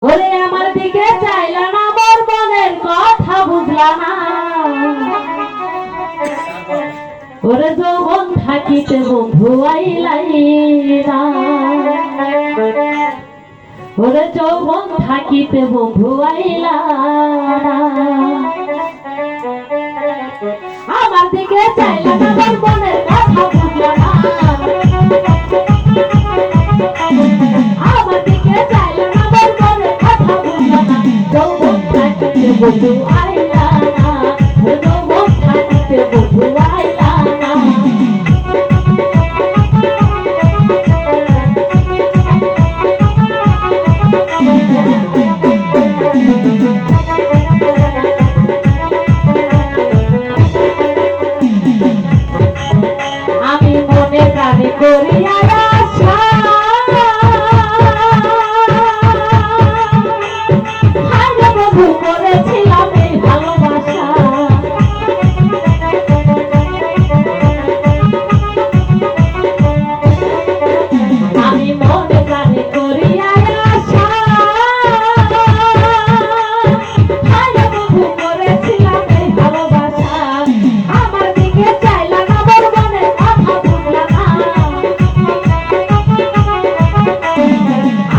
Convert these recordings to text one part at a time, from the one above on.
ওরে আমার দিকে চাইলা না, মোর মনের কথা বুঝলা না। ওরে যৌবন থাকিতে বন্ধু আইলাই না, ওরে যৌবন থাকিতে বন্ধু আইলা না। আমার দিকে চাইলা না, মোর মনের কথা বুঝলা না। আমার দিকে চাইলা না, মোর মনের কথা বুঝলা না। যৌবন থাকিতে বন্ধু আইলা না, যৌবন থাকিতে বন্ধু আইলা না। আমি মনে প্রাণে করিয়া আশা, হায় বন্ধু করেছিলাম এই ভালোবাসা। আমি মনে প্রাণে করিয়া আশা, হায় বন্ধু করেছিলাম এই ভালোবাসা। আমার দিকে চাইলা না, মোর মনের কথা বুঝলা না।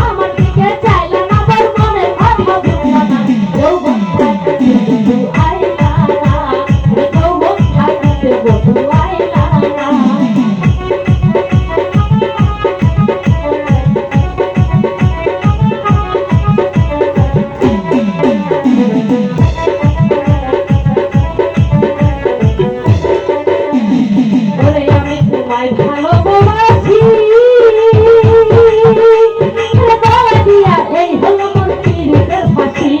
আমার দিকে চাইলা না, মোর মনের কথা বুঝলা না। যৌবন থাকিতে বন্ধু আইলা না, যৌবন থাকিতে বন্ধু আইলা না। ওরে আমি তোমায় ভালোবাসি, গলা দিয়া এই হলো মোর পীড়িতের ফাঁসি।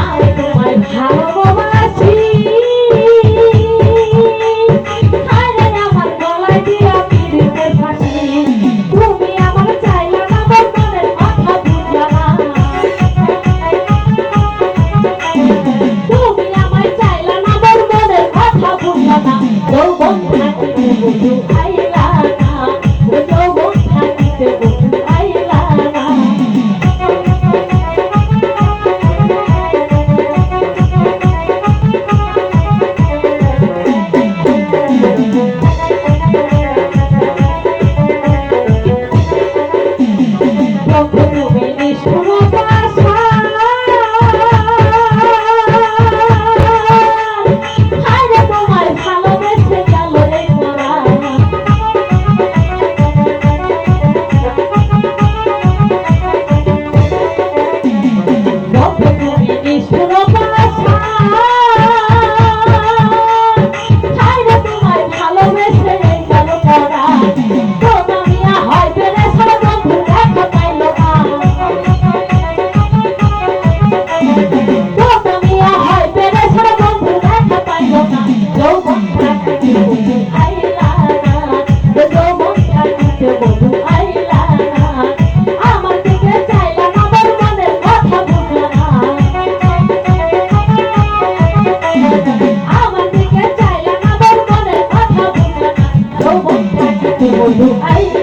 আমি তোমায় ভালোবাসি, আরে আমার গলায় দিয়া পীড়িতের ফাঁসি। তুমি আমার চাইলা না, মোর মনের কথা বুঝলা না। তুমি আমায় চাইলা না, মোর মনের কথা বুঝলা না। যৌবন থাকিতে বন্ধু আইলা না, যৌবন থাকিতে বন্ধু আইলা না। বন্ধু তুমি নিষ্ঠুর বাসা, হায় তোমায় ভালোবেসে গেল এই মরা। বন্ধু তুমি নিষ্ঠুর বাসা, হায় তোমায় ভালোবেসে গেল মরা। তোমামিয়া হয় বেড়ে সারা বন্ধু দেখা পাইল না। তোমামিয়া হয় বেড়ে সারা বন্ধু দেখা পাইল না। যৌবন থাকিতে বন্ধু আইলা না, যৌবন থাকিতে বন্ধু আইলা না। আমার দিকে চাইলা না, মোর মনের কথা বুঝলা না। আমার দিকে চাইলা না, মোর মনের কথা বুঝলা না। যৌবন থাকিতে বন্ধু আইলা